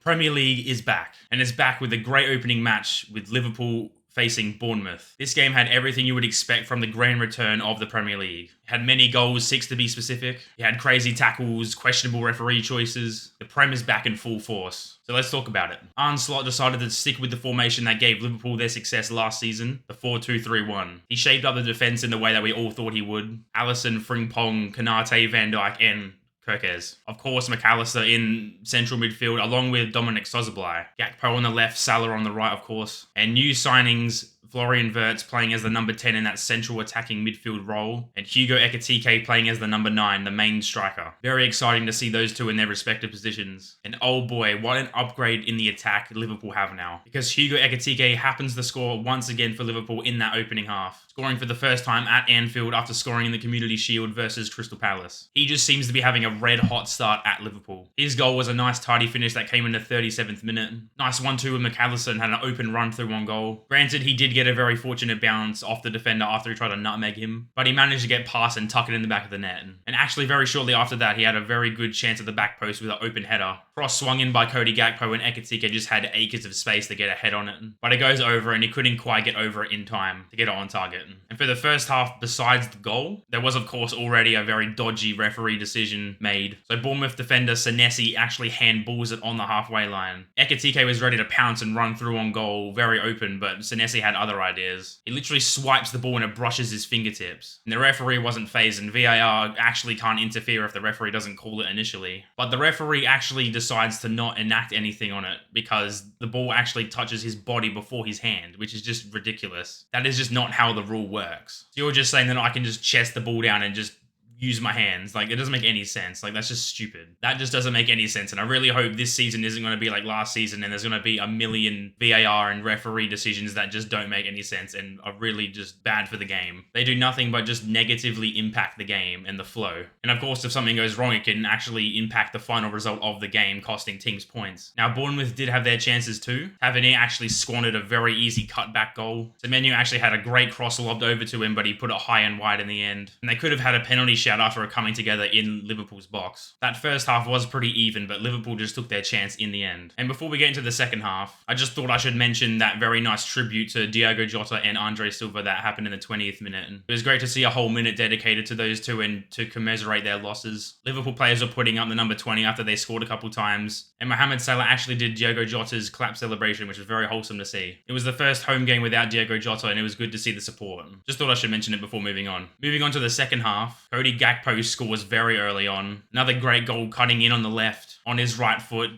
Premier League is back, and it's back with a great opening match with Liverpool facing Bournemouth. This game had everything you would expect from the grand return of the Premier League. It had many goals, 6 to be specific. It had crazy tackles, questionable referee choices. The Prem is back in full force. So let's talk about it. Arne Slot decided to stick with the formation that gave Liverpool their success last season, the 4-2-3-1. He shaped up the defence in the way that we all thought he would. Alisson, Frimpong, Konate, Van Dijk, and Kirkes. Of course, McAllister in central midfield, along with Dominic Szoboszlai. Gakpo on the left, Salah on the right, of course. And new signings, Florian Wirtz playing as the number 10 in that central attacking midfield role, and Hugo Ekitike playing as the number 9, the main striker. Very exciting to see those two in their respective positions. And oh boy, what an upgrade in the attack Liverpool have now. Because Hugo Ekitike happens to score once again for Liverpool in that opening half, scoring for the first time at Anfield after scoring in the Community Shield versus Crystal Palace. He just seems to be having a red-hot start at Liverpool. His goal was a nice tidy finish that came in the 37th minute. Nice 1-2 with McAllister and had an open run through on goal. Granted, he did get a very fortunate bounce off the defender after he tried to nutmeg him, but he managed to get past and tuck it in the back of the net. And actually, very shortly after that, he had a very good chance at the back post with an open header. Cross swung in by Cody Gakpo, and Ekitike just had acres of space to get a head on it. But it goes over, and he couldn't quite get over it in time to get it on target. And for the first half, besides the goal, there was, of course, already a very dodgy referee decision made. So Bournemouth defender Senesi actually handballs it on the halfway line. Ekitike was ready to pounce and run through on goal, very open, but Senesi had other ideas. He literally swipes the ball and it brushes his fingertips. And the referee wasn't phased, and VAR actually can't interfere if the referee doesn't call it initially. But the referee actually decides to not enact anything on it because the ball actually touches his body before his hand, which is just ridiculous. That is just not how the rule works. So you're just saying that I can just chest the ball down and just use my hands. Like, it doesn't make any sense. Like, that's just stupid. That just doesn't make any sense. And I really hope this season isn't going to be like last season and there's going to be a million VAR and referee decisions that just don't make any sense and are really just bad for the game. They do nothing but just negatively impact the game and the flow. And of course, if something goes wrong, it can actually impact the final result of the game, costing teams points. Now, Bournemouth did have their chances too. Tavernier actually squandered a very easy cutback goal. Semenyo actually had a great cross lobbed over to him, but he put it high and wide in the end. And they could have had a penalty shout after a coming together in Liverpool's box. That first half was pretty even, but Liverpool just took their chance in the end. And before we get into the second half, I just thought I should mention that very nice tribute to Diogo Jota and Andre Silva that happened in the 20th minute. And it was great to see a whole minute dedicated to those two and to commiserate their losses. Liverpool players were putting up the number 20 after they scored a couple times, and Mohammed Salah actually did Diogo Jota's clap celebration, which was very wholesome to see. It was the first home game without Diogo Jota, and it was good to see the support. Just thought I should mention it before moving on. Moving on to the second half, Cody Gakpo scores very early on. Another great goal cutting in on the left, on his right foot,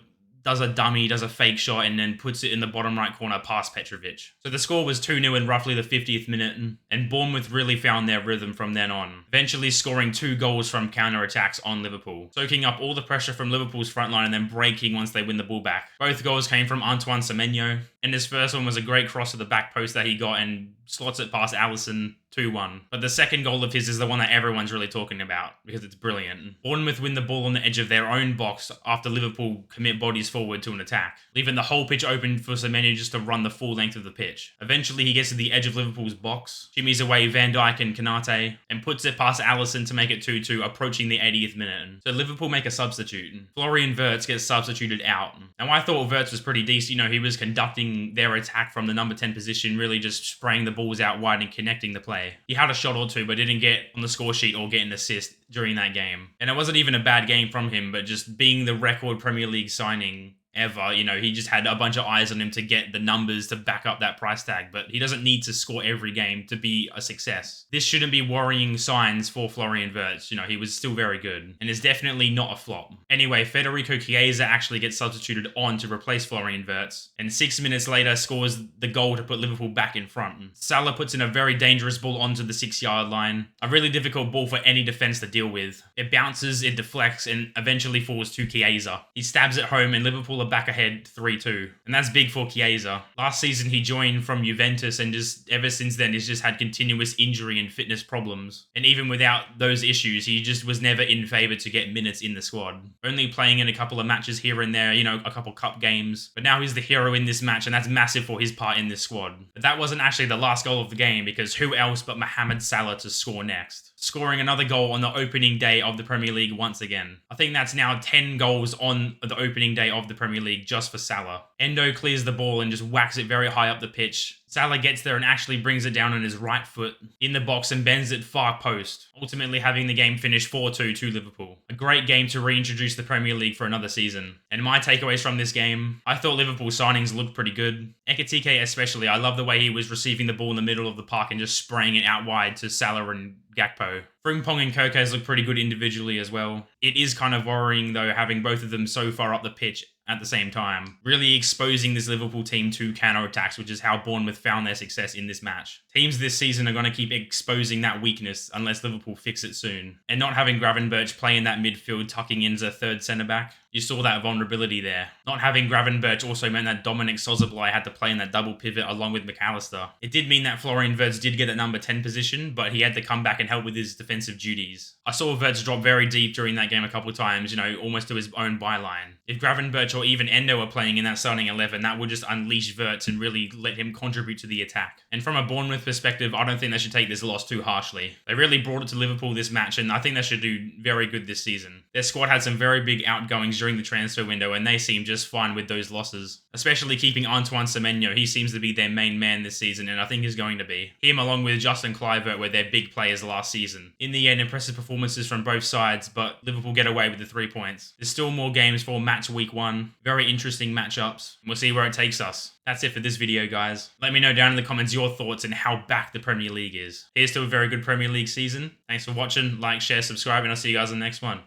does a dummy, does a fake shot, and then puts it in the bottom right corner past Petrovic. So the score was 2-0 in roughly the 50th minute, and Bournemouth really found their rhythm from then on, eventually scoring 2 goals from counter-attacks on Liverpool, soaking up all the pressure from Liverpool's front line and then breaking once they win the ball back. Both goals came from Antoine Semenyo, and his first one was a great cross to the back post that he got and slots it past Alisson, 2-1. But the second goal of his is the one that everyone's really talking about because it's brilliant. Bournemouth win the ball on the edge of their own box after Liverpool commit bodies forward to an attack, leaving the whole pitch open for Semenyo just to run the full length of the pitch. Eventually, he gets to the edge of Liverpool's box, shimmies away Van Dijk and Konate, and puts it past Alisson to make it 2-2, approaching the 80th minute. So Liverpool make a substitute. Florian Wirtz gets substituted out. Now, I thought Wirtz was pretty decent. He was conducting their attack from the number 10 position, really just spraying the balls out wide and connecting the play. He had a shot or two, but didn't get on the score sheet or get an assist during that game. And it wasn't even a bad game from him, but just being the record Premier League signing ever, he just had a bunch of eyes on him to get the numbers to back up that price tag, but he doesn't need to score every game to be a success. This shouldn't be worrying signs for Florian Wirtz. He was still very good and is definitely not a flop. Anyway, Federico Chiesa actually gets substituted on to replace Florian Wirtz, and 6 minutes later scores the goal to put Liverpool back in front. Salah puts in a very dangerous ball onto the 6-yard line, a really difficult ball for any defense to deal with. It bounces, it deflects, and eventually falls to Chiesa. He stabs it home, and Liverpool are back ahead 3-2. And that's big for Chiesa. Last season, he joined from Juventus, and just ever since then, he's just had continuous injury and fitness problems. And even without those issues, he just was never in favour to get minutes in the squad. Only playing in a couple of matches here and there, a couple cup games. But now he's the hero in this match, and that's massive for his part in this squad. But that wasn't actually the last goal of the game, because who else but Mohammed Salah to score next? scoring another goal on the opening day of the Premier League once again. I think that's now 10 goals on the opening day of the Premier League just for Salah. Endo clears the ball and just whacks it very high up the pitch. Salah gets there and actually brings it down on his right foot in the box and bends it far post, ultimately having the game finish 4-2 to Liverpool. A great game to reintroduce the Premier League for another season. And my takeaways from this game, I thought Liverpool signings looked pretty good. Ekitike especially, I love the way he was receiving the ball in the middle of the park and just spraying it out wide to Salah and Gakpo. Frimpong and Kokes look pretty good individually as well. It is kind of worrying though, having both of them so far up the pitch at the same time, really exposing this Liverpool team to counter-attacks, which is how Bournemouth found their success in this match. Teams this season are going to keep exposing that weakness unless Liverpool fix it soon. And not having Gravenberch play in that midfield, tucking in as a third centre-back, you saw that vulnerability there. Not having Gravenberch also meant that Dominic Szoboszlai had to play in that double pivot along with McAllister. It did mean that Florian Wirtz did get that number 10 position, but he had to come back and help with his defensive duties. I saw Wirtz drop very deep during that game a couple of times, almost to his own byline. If Gravenberch or even Endo are playing in that starting 11, that would just unleash Wirtz and really let him contribute to the attack. And from a Bournemouth perspective, I don't think they should take this loss too harshly. They really brought it to Liverpool this match, and I think they should do very good this season. Their squad had some very big outgoings during the transfer window, and they seem just fine with those losses. Especially keeping Antoine Semenyo, he seems to be their main man this season, and I think he's going to be. Him along with Justin Kluivert were their big players last season. In the end, impressive performances from both sides, but Liverpool get away with the 3 points. There's still more games for match week 1. Very interesting matchups. We'll see where it takes us. That's it for this video, guys. Let me know down in the comments your thoughts and how back the Premier League is. Here's to a very good Premier League season. Thanks for watching. Like, share, subscribe, and I'll see you guys in the next one.